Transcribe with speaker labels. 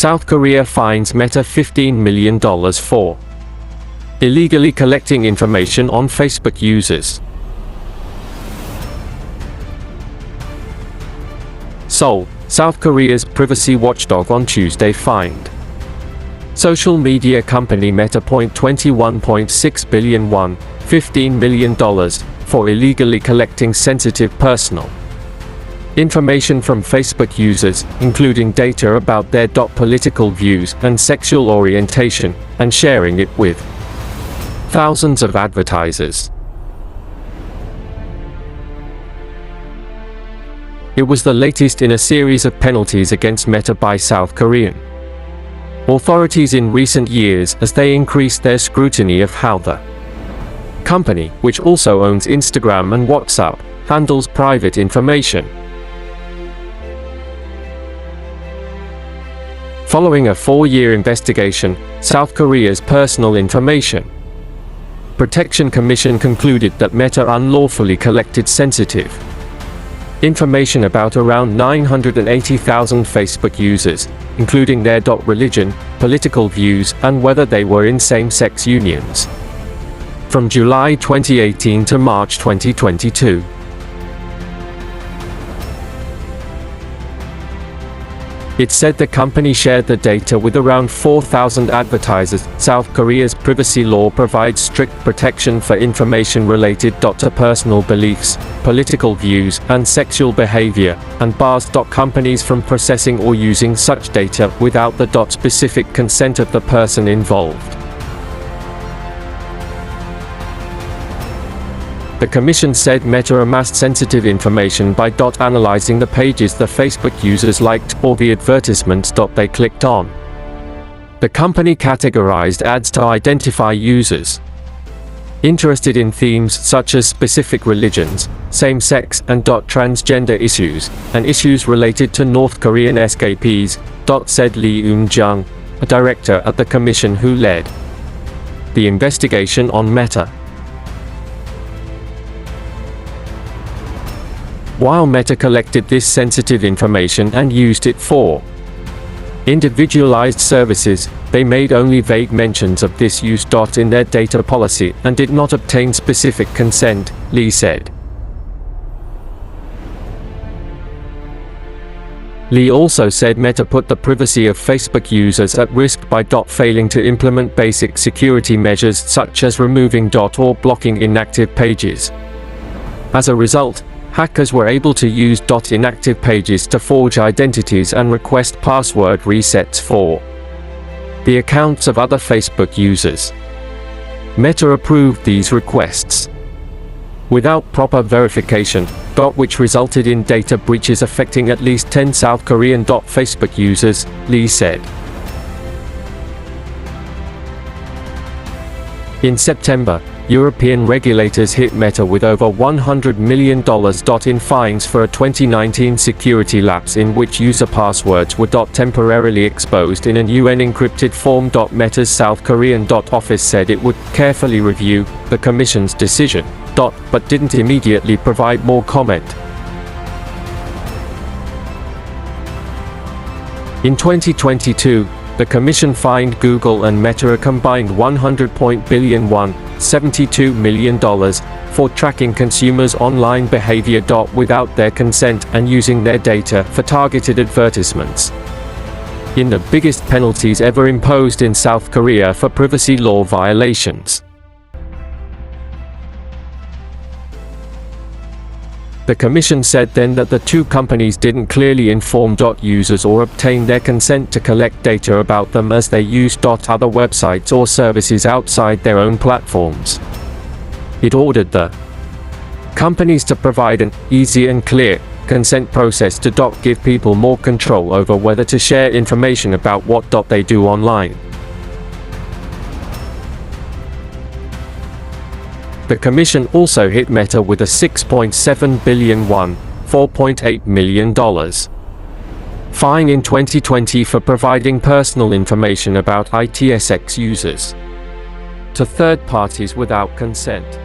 Speaker 1: South Korea fines Meta $15 million for illegally collecting information on Facebook users. Seoul, South Korea's privacy watchdog on Tuesday fined social media company Meta $21.6 billion $15 million for illegally collecting sensitive personal information from Facebook users, including data about their political views and sexual orientation, and sharing it with thousands of advertisers. It was the latest in a series of penalties against Meta by South Korean authorities in recent years as they increased their scrutiny of how the company, which also owns Instagram and WhatsApp, handles private information. Following a 4-year investigation, South Korea's Personal Information Protection Commission concluded that Meta unlawfully collected sensitive information about around 980,000 Facebook users, including their religion, political views, and whether they were in same-sex unions, from July 2018 to March 2022. It said the company shared the data with around 4,000 advertisers. South Korea's privacy law provides strict protection for information related to personal beliefs, political views, and sexual behavior, and bars companies from processing or using such data without the specific consent of the person involved. The commission said Meta amassed sensitive information by analyzing the pages the Facebook users liked or the advertisements they clicked on. The company categorized ads to identify users interested in themes such as specific religions, same-sex and transgender issues, and issues related to North Korean escapees, said Lee Eun-jung, a director at the commission who led the investigation on Meta. While Meta collected this sensitive information and used it for individualized services, they made only vague mentions of this use in their data policy and did not obtain specific consent, Lee said. Lee also said Meta put the privacy of Facebook users at risk by failing to implement basic security measures such as removing or blocking inactive pages. As a result, hackers were able to use inactive pages to forge identities and request password resets for the accounts of other Facebook users. Meta approved these requests without proper verification, which resulted in data breaches affecting at least 10 South Korean Facebook users, Lee said. In September, European regulators hit Meta with over $100 million in fines for a 2019 security lapse in which user passwords were temporarily exposed in an UN-encrypted form. Meta's South Korean office said it would carefully review the Commission's decision, but didn't immediately provide more comment. In 2022, the Commission fined Google and Meta a combined $100 billion $72 million for tracking consumers' online behavior without their consent and using their data for targeted advertisements. In the biggest penalties ever imposed in South Korea for privacy law violations. The Commission said then that the two companies didn't clearly inform users or obtain their consent to collect data about them as they used other websites or services outside their own platforms. It ordered the companies to provide an easy and clear consent process to give people more control over whether to share information about what they do online. The Commission also hit Meta with a $6.7 billion $4.8 million fine in 2020 for providing personal information about ITSX users to third parties without consent.